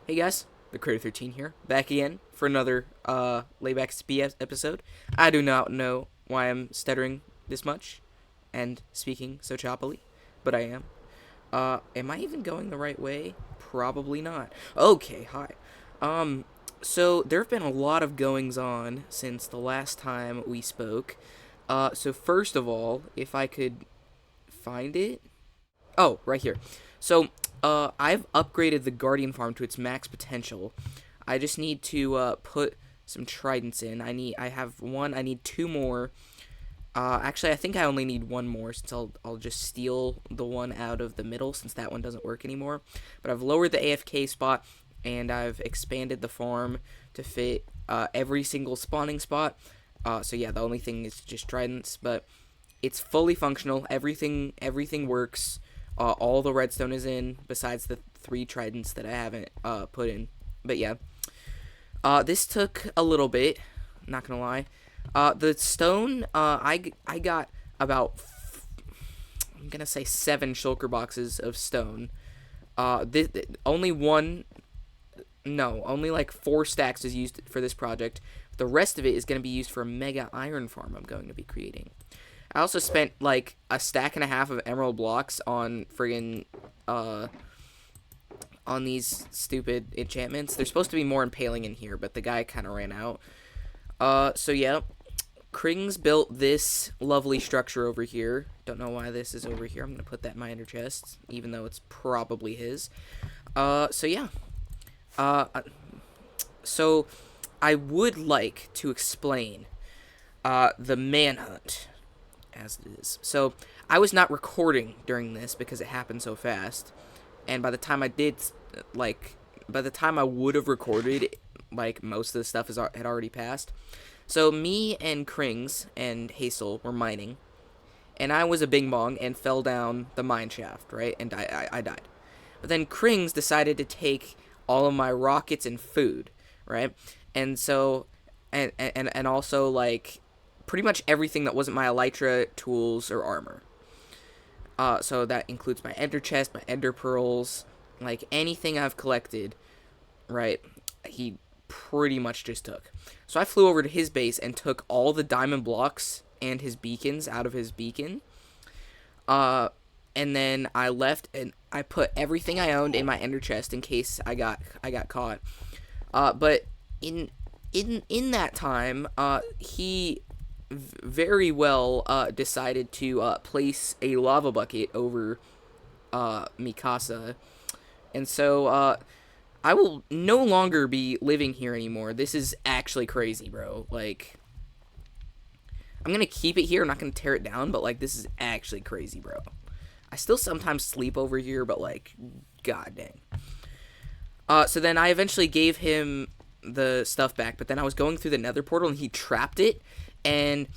Hey guys, the Creator 13 here, back again for another Laidback SP episode. I do not know why I'm stuttering this much and speaking so choppily, but I am. Am I even going the right way? Probably not. Okay, hi. So there have been a lot of goings on since the last time we spoke. So first of all, if I could find it. Oh, right here. So, I've upgraded the Guardian farm to its max potential. I just need to put some tridents in. I have one. I need two more. Actually, I think I only need one more since I'll just steal the one out of the middle since that one doesn't work anymore. But I've lowered the AFK spot and I've expanded the farm to fit every single spawning spot. So yeah, the only thing is just tridents, but it's fully functional. Everything works. All the redstone is in, besides the 3 tridents that I haven't put in. But yeah, this took a little bit. Not gonna lie. The stone, I got about I'm gonna say 7 shulker boxes of stone. Only one. No, only like 4 stacks is used for this project. The rest of it is going to be used for a mega iron farm I'm going to be creating. I also spent like a stack and a half of emerald blocks on friggin' on these stupid enchantments. There's supposed to be more impaling in here, but the guy kind of ran out. So yeah, Krings built this lovely structure over here. Don't know why this is over here. I'm gonna put that in my ender chest, even though it's probably his. So yeah. Uh, so I would like to explain the manhunt as it is. So I was not recording during this because it happened so fast, and by the time by the time I would have recorded, like most of the stuff had already passed. So me and Krings and Hazel were mining, and I was a bing bong and fell down the mine shaft, right, and I died. But then Krings decided to take all of my rockets and food, right, and so and also like pretty much everything that wasn't my elytra, tools, or armor. So that includes my ender chest, my ender pearls, like anything I've collected, right? He pretty much just took. So I flew over to his base and took all the diamond blocks and his beacons out of his beacon. And then I left and I put everything I owned in my ender chest in case I got caught. But in that time, he very well decided to place a lava bucket over Mikasa, and so I will no longer be living here anymore. This is actually crazy, bro. Like, I'm gonna keep it here. I'm not gonna tear it down, but like, this is actually crazy, bro. I still sometimes sleep over here, but like, god dang. So then I eventually gave him the stuff back, but then I was going through the nether portal and he trapped it, and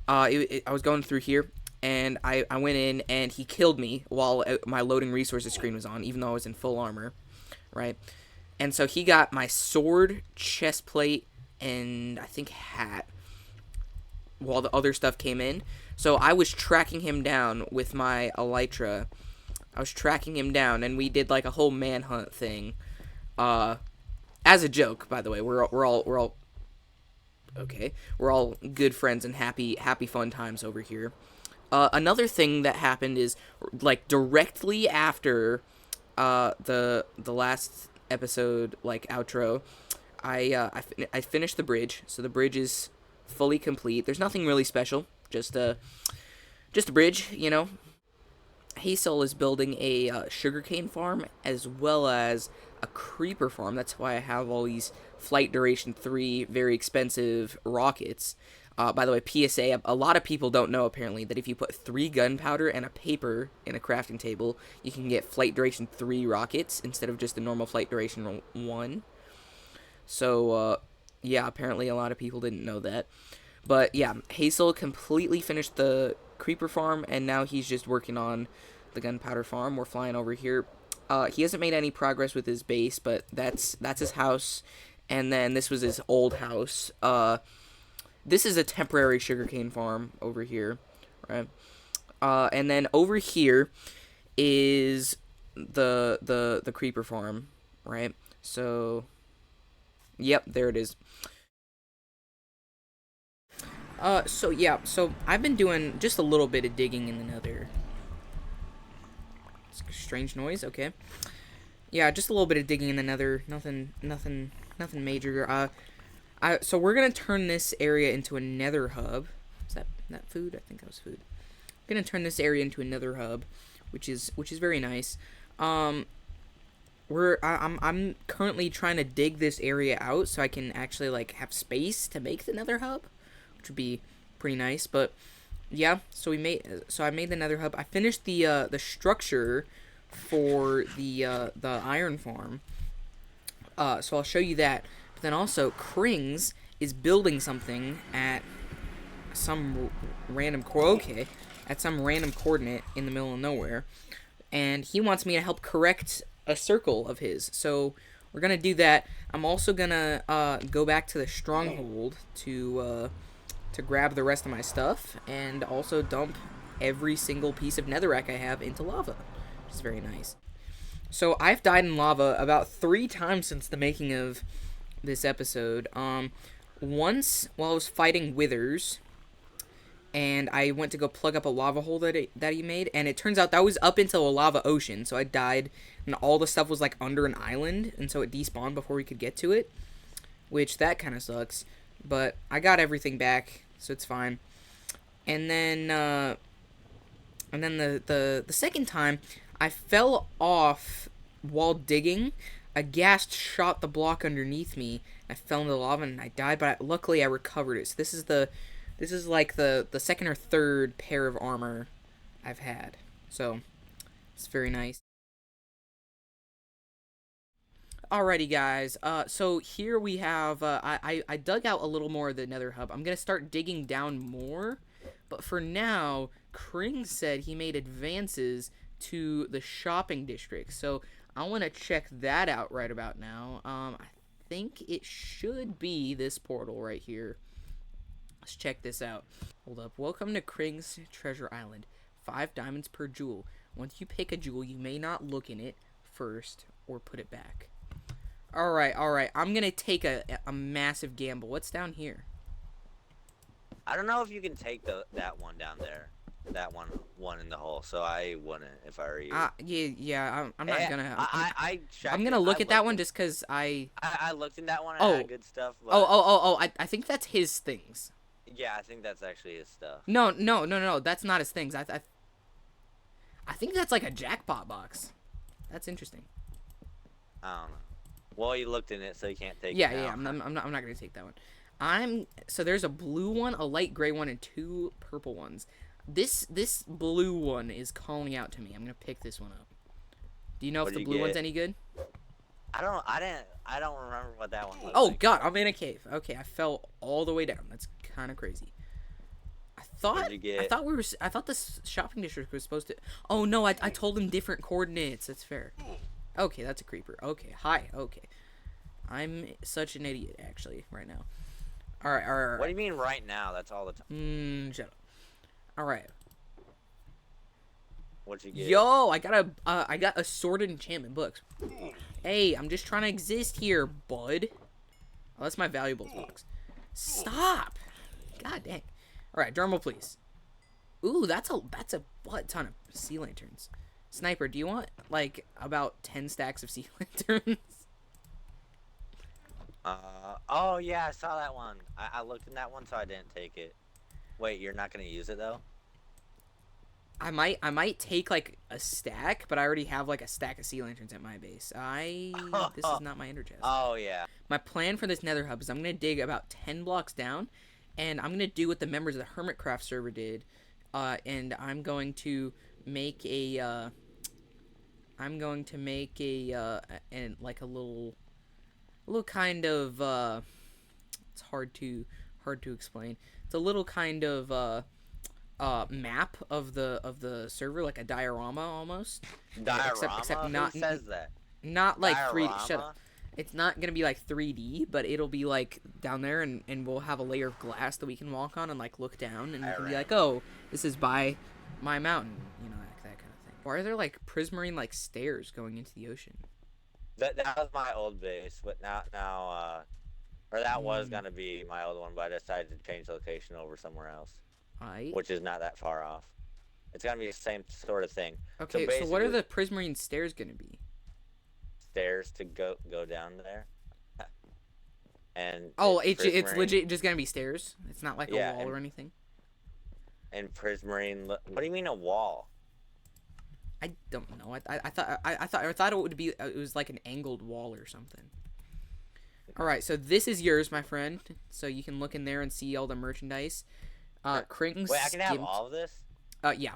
I was going through here, and I went in and he killed me while my loading resources screen was on, even though I was in full armor, right? And so he got my sword, chest plate, and I think hat, while the other stuff came in. So I was tracking him down with my elytra. I was tracking him down, and we did like a whole manhunt thing. As a joke, by the way. We're all okay. We're all good friends and happy fun times over here. Another thing that happened is like directly after the last episode, like outro, I finished the bridge. So the bridge is fully complete. There's nothing really special. Just a bridge, you know. Hazel is building a sugarcane farm as well as a creeper farm. That's why I have all these flight duration 3 very expensive rockets. By the way, PSA, a lot of people don't know apparently that if you put 3 gunpowder and a paper in a crafting table, you can get flight duration 3 rockets instead of just the normal flight duration 1. So, yeah, apparently a lot of people didn't know that. But yeah, Hazel completely finished the creeper farm, and now he's just working on the gunpowder farm. We're flying over here. He hasn't made any progress with his base, but that's his house. And then this was his old house. This is a temporary sugarcane farm over here, right? And then over here is the creeper farm, right? So, yep, there it is. So yeah, so I've been doing just a little bit of digging in the Nether. It's a strange noise. Okay. Yeah, just a little bit of digging in the Nether. Nothing major. So we're gonna turn this area into a Nether hub. Is that food? I think that was food. I'm gonna turn this area into a Nether hub, which is very nice. Um, I'm currently trying to dig this area out so I can actually like have space to make the Nether hub, which would be pretty nice. But yeah, so I made the Nether hub. I finished the structure for the iron farm. So I'll show you that. But then also Krings is building something at some random at some random coordinate in the middle of nowhere, and he wants me to help correct a circle of his. So we're gonna do that. I'm also gonna go back to the stronghold to grab the rest of my stuff, and also dump every single piece of netherrack I have into lava, which is very nice. So I've died in lava about 3 times since the making of this episode. Once while I was fighting withers, and I went to go plug up a lava hole that he made, and it turns out that was up into a lava ocean, so I died, and all the stuff was like under an island, and so it despawned before we could get to it, which that kind of sucks. But I got everything back, so it's fine. And then the second time, I fell off while digging. A ghast shot the block underneath me. I fell into the lava and I died, but luckily I recovered it. So this is like the second or third pair of armor I've had. So it's very nice. Alrighty, guys. So here we have. I dug out a little more of the Nether hub. I'm gonna start digging down more, but for now, Kring said he made advances to the shopping district. So I want to check that out right about now. I think it should be this portal right here. Let's check this out. Hold up. Welcome to Kring's Treasure Island. 5 diamonds per jewel. Once you pick a jewel, you may not look in it first or put it back. Alright. I'm gonna take a massive gamble. What's down here? I don't know if you can take that one down there. That one in the hole. So I wouldn't if I were you. Yeah. I'm not gonna. I checked I'm gonna look I at that one in, just because I looked in that one and Oh. had good stuff. But I think that's his things. yeah, I think that's actually his stuff. No. That's not his things. I think that's like a jackpot box. That's interesting. I don't know. Well, you looked in it, so you can't take it. Yeah. I'm not gonna take that one. So there's a blue one, a light gray one, and 2 purple ones. This blue one is calling out to me. I'm gonna pick this one up. Do you know if the blue one's any good? I don't remember what that one was. Oh god, I'm in a cave. Okay, I fell all the way down. That's kind of crazy. I thought this shopping district was supposed to. Oh no, I told him different coordinates. That's fair. Okay, that's a creeper. Okay, hi. Okay, I'm such an idiot actually right now. All right. What do you mean right now? That's all the time. Shut up. All right. What'd you get? Yo, I got assorted enchantment books. Hey, I'm just trying to exist here, bud. Oh, that's my valuables box. Stop. God dang. All right, Dermal, please. Ooh, that's a butt ton of sea lanterns. Sniper, do you want like about 10 stacks of sea lanterns? Oh yeah, I saw that one. I looked in that one, so I didn't take it. Wait, you're not gonna use it though? I might take like a stack, but I already have like a stack of sea lanterns at my base. This is not my ender chest. Oh yeah. My plan for this nether hub is I'm gonna dig about 10 blocks down, and I'm gonna do what the members of the Hermitcraft server did, and I'm going to make a and like a little kind of it's hard to explain. It's a little kind of map of the server, like a diorama almost. Diorama? Except not Who says that? Not like Diorama? 3D. Shut up. It's not gonna be like 3D, but it'll be like down there, and we'll have a layer of glass that we can walk on and like look down, and we can be like, oh, this is by my mountain, you know, that kind of thing. Why are there like prismarine like stairs going into the ocean? That was my old base, but or that was Mm, gonna be my old one, but I decided to change location over somewhere else, I. which is not that far off. It's gonna be the same sort of thing. So Okay, so what are basically, the Prismarine stairs gonna be? stairs to go down there, and Oh, it's Prismarine, legit just gonna be stairs. It's not like a yeah, wall or anything. and Prismarine. What do you mean a wall? I don't know. I thought it would be it was like an angled wall or something. All right, so this is yours, my friend. So you can look in there and see all the merchandise. Kring Wait, I can have skimped. all of this? Yeah.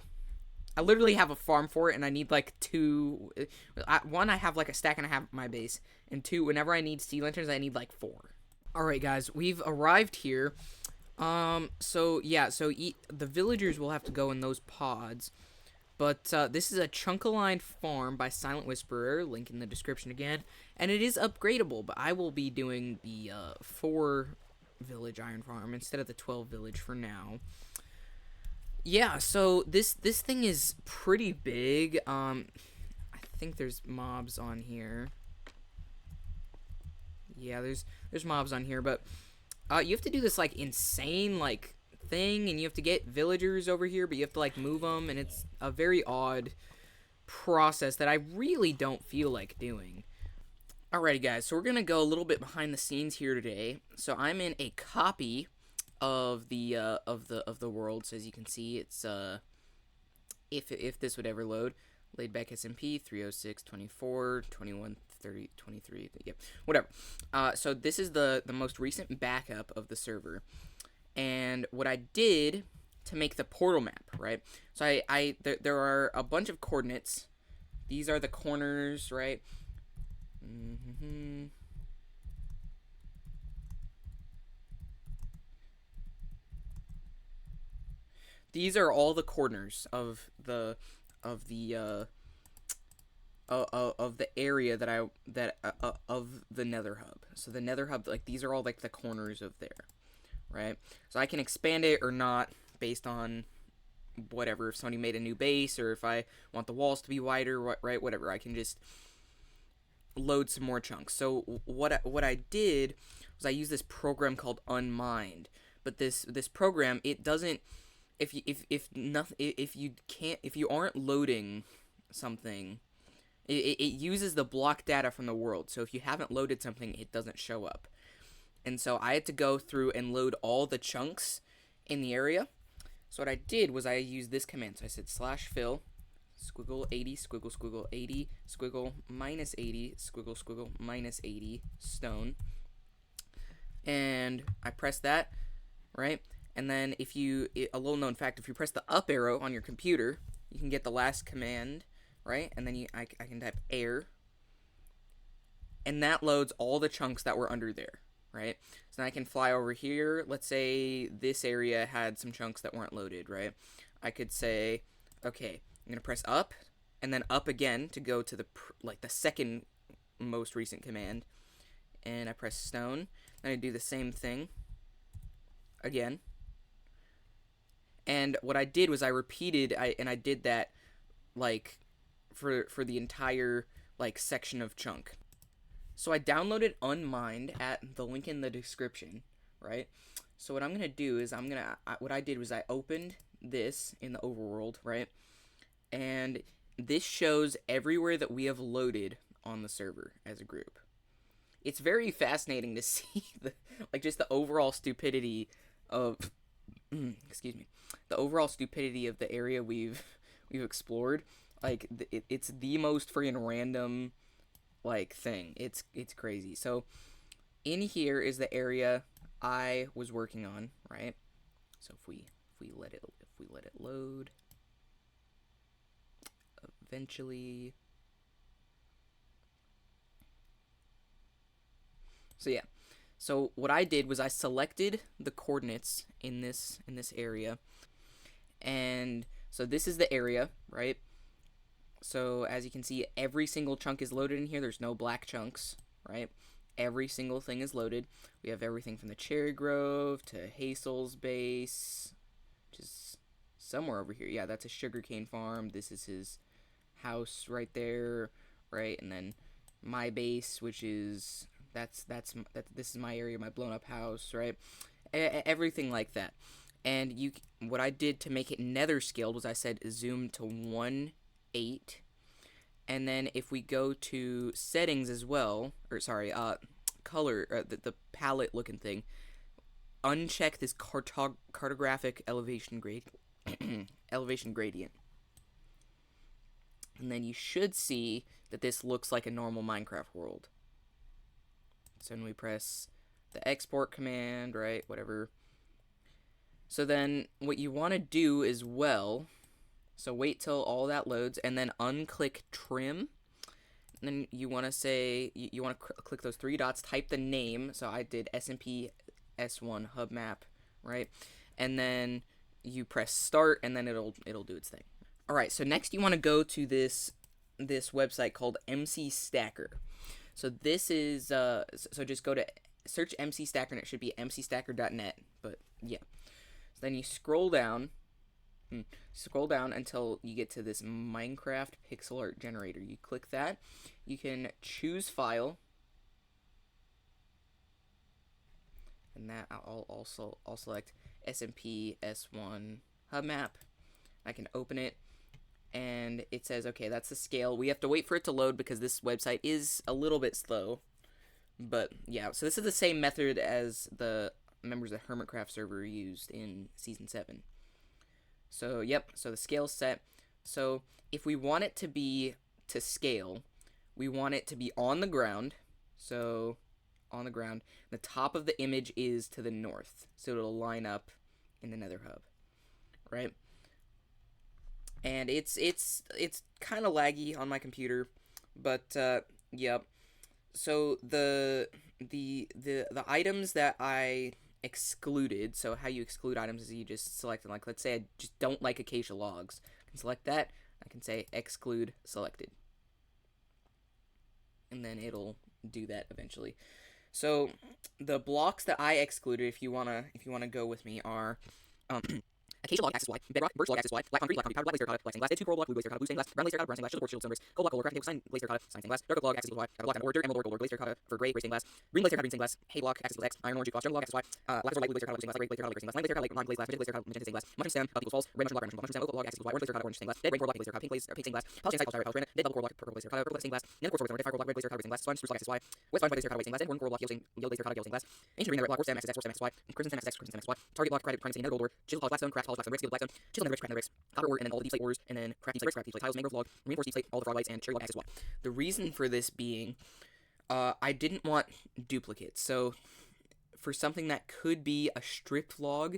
I literally have a farm for it, and I need like two. One, I have like a stack and a half at my base, and two, whenever I need sea lanterns, I need like four. All right, guys, we've arrived here. So yeah, the villagers will have to go in those pods. But this is a chunk-aligned farm by Silent Whisperer, link in the description again, and it is upgradable. But I will be doing the 4 village iron farm instead of the 12 village for now. Yeah, so this thing is pretty big. I think there's mobs on here. Yeah, there's mobs on here, but you have to do this like insane like thing, and you have to get villagers over here, but you have to like move them, and it's a very odd process that I really don't feel like doing. Alrighty, guys, so we're gonna go a little bit behind the scenes here today. So I'm in a copy of the world. So as you can see, it's if this would ever load, Laidback SMP 306 24 21 30 23. Yep, whatever. So this is the most recent backup of the server, and what I did to make the portal map, right? So there are a bunch of coordinates. These are the corners, right? Mm-hmm. These are all the corners of the of the area of the Nether hub. So the Nether hub, like these are all like the corners of there, right? So I can expand it or not based on whatever. If somebody made a new base, or if I want the walls to be wider, right? Whatever. I can just load some more chunks. So what I did was I used this program called Unmind. But this program, it doesn't, if nothing, if you aren't loading something, it uses the block data from the world. So if you haven't loaded something, it doesn't show up. And so I had to go through and load all the chunks in the area. So what I did was I used this command. So I said /fill squiggle 80 squiggle squiggle 80 squiggle minus 80 squiggle squiggle minus 80 stone, and I press that, right? And then a little known fact, if you press the up arrow on your computer, you can get the last command, right? And then I can type air, and that loads all the chunks that were under there, right? So now I can fly over here. Let's say this area had some chunks that weren't loaded, right? I could say, okay, I'm gonna press up, and then up again to go to the second most recent command, and I press stone. Then I do the same thing again, and what I did was I repeated, I did that like for the entire like section of chunk. So I downloaded Unmind at the link in the description, right? So what I'm gonna do is what I did was I opened this in the overworld, right? And this shows everywhere that we have loaded on the server as a group. It's very fascinating to see just the overall stupidity of excuse me, the overall stupidity of the area we've explored. Like it's the most freaking random like thing. It's crazy. So in here is the area I was working on, right? So if we let it load, eventually. So yeah. So what I did was I selected the coordinates in this area, and so this is the area, right? So as you can see, every single chunk is loaded in here. There's no black chunks, right? Every single thing is loaded. We have everything from the Cherry Grove to Hazel's base, which is somewhere over here. Yeah, that's a sugarcane farm. This is his house right there, right? And then my base, which is this is my area, my blown up house, right? Everything like that. And what I did to make it nether scaled was I said zoom to 1:8, and then if we go to settings as well, or sorry, color, the palette looking thing, uncheck this cartographic elevation gradient, and then you should see that this looks like a normal Minecraft world. So when we press the export command, right, whatever. So then what you want to do as well, so wait till all that loads and then unclick trim. And then you want to say, you want to click those three dots, type the name. So I did SMP S1 hub map, right? And then you press start and then it'll do its thing. All right, so next you want to go to this website called MC Stacker. So this is so just go to search MC Stacker and it should be mcstacker.net, but yeah. So then you scroll down until you get to this Minecraft pixel art generator. You click that. You can choose file, and that I'll select SMP S1 hub map. I can open it, and it says, okay, that's the scale. We have to wait for it to load because this website is a little bit slow. But yeah, so this is the same method as the members of the Hermitcraft server used in Season 7. So, yep, so the scale's set. So, if we want it to scale, we want it to be on the ground. So, on the ground. The top of the image is to the north. So, it'll line up in the Nether hub. Right? And it's kind of laggy on my computer, but yep. So the items that I excluded, so how you exclude items is you just select, like, let's say I just don't like acacia logs. I can select that. I can say exclude selected, and then it'll do that eventually. So the blocks that I excluded, if you wanna go with me, are acacia log, axis Y, bedrock, birch log, axis Y, black concrete, black concrete, powdered, black glaze, black stained glass, dead 2 coral block, blue glaze terracotta, blue stained glass, brown glaze terracotta, brown stained glass, sugar quartz, shield, silver, gold block, gold, crafting table, sign glaze terracotta, sign stained glass, dark oak log, axis Y, black and ore, dirt, emerald ore, gold, glaze terracotta for gray, gray stained glass, green glaze terracotta, green stained glass, hay block, axis X, iron ore, gloss, jungle log, axis Y, black azure, light blue glaze terracotta, blue stained glass, gray glaze terracotta, gray stained glass, lime glaze terracotta, light non glaze glass, magenta glaze terracotta, magenta stained glass, mushroom stem, equals false, red mushroom block, red mushroom stem, oak log, axis Y, orange glaze terracotta, orange stained glass, dead rain block, glaze terracotta, pink stained glass, polished cycle, pyrite, granite, dead double core block, purple glaze terracotta, purple stained glass, nether quartz, red coral block, red glaze terracotta, glaze stained glass, sponge, spruce log, axis Y, west vine, glaze terracotta, stained glass, dead horn coral block, yellow glaze terracotta, yellow stained glass, ancient green red block, stem, axis X, stem, axis Y, crimson stem, X, crimson stem, X, Y, target block, credit, prime, nether gold ore, chisel, blackstone, craft, blackstone, bricks, blackstone, chisel, nether bricks, copper ore, and then all the deep slate ores, and then craft deep slate tiles, mangrove log, reinforced deep slate, all the frog lights, and cherry log, axis Y. The reason for this being, I didn't want duplicates. So for something that could be a stripped log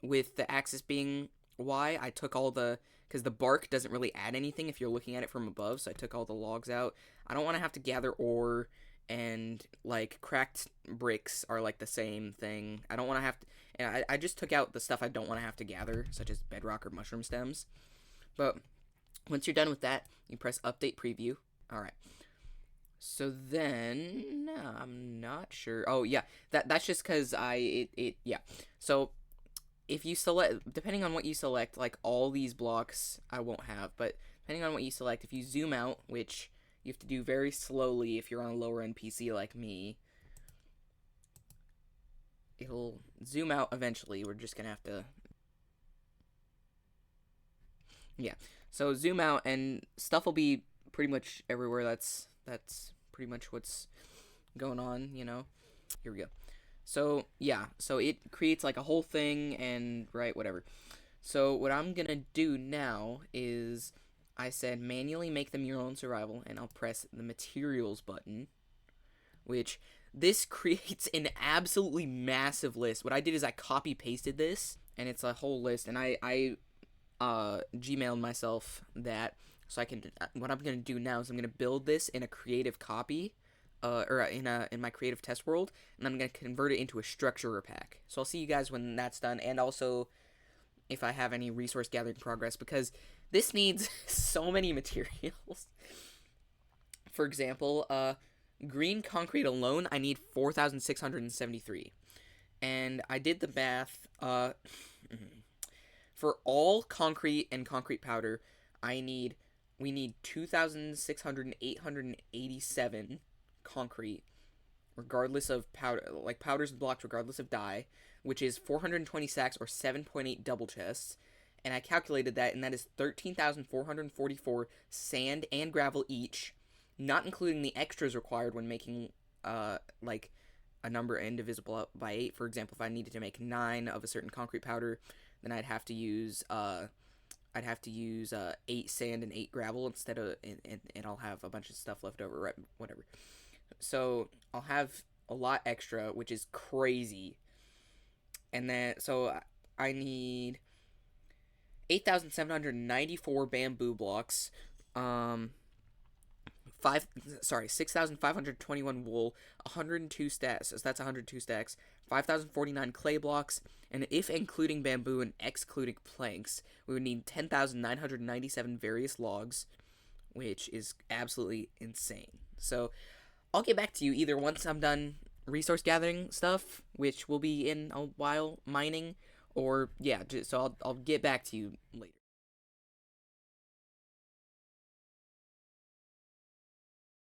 with the axis being Y, I took all because the bark doesn't really add anything if you're looking at it from above, so I took all the logs out. I don't want to have to gather ore, and like cracked bricks are like the same thing. I don't want to have to, and I just took out the stuff I don't want to have to gather, such as bedrock or mushroom stems. But once you're done with that, you press update preview. Alright. So then, I'm not sure. Oh, yeah. That's just because yeah. So, if you select, depending on what you select, like all these blocks I won't have, but depending on what you select, if you zoom out, which you have to do very slowly if you're on a lower end PC like me, it'll zoom out eventually. We're just gonna have to, yeah. So zoom out and stuff will be pretty much everywhere. That's pretty much what's going on, you know. Here we go. So yeah, so it creates like a whole thing, and right, whatever. So what I'm gonna do now is, I said manually make the mural in survival, and I'll press the materials button, which this creates an absolutely massive list. What I did is I copy pasted this, and it's a whole list, and I Gmailed myself that, so I can, what I'm gonna do now is I'm gonna build this in a creative copy, or in my creative test world, and I'm gonna convert it into a structure pack. So I'll see you guys when that's done, and also if I have any resource gathering progress, because this needs so many materials. For example, green concrete alone, I need 4,673, and I did the math. For all concrete and concrete powder, I need we need 2,600 and 887 concrete, regardless of powder, like powders and blocks, regardless of dye, which is 420 sacks or 7.8 double chests. And I calculated that, and that is 13,444 sand and gravel each, not including the extras required when making, like a number indivisible by 8. For example, if I needed to make 9 of a certain concrete powder, then I'd have to use 8 sand and 8 gravel instead of, and I'll have a bunch of stuff left over, right? Whatever. So I'll have a lot extra, which is crazy. And then, so I need 8,794 bamboo blocks, um, 6,521 wool, 102 stacks. So that's 102 stacks. 5,049 clay blocks, and if including bamboo and excluding planks, we would need 10,997 various logs, which is absolutely insane. So I'll get back to you either once I'm done resource gathering stuff, which will be in a while, mining, or yeah. So I'll get back to you later.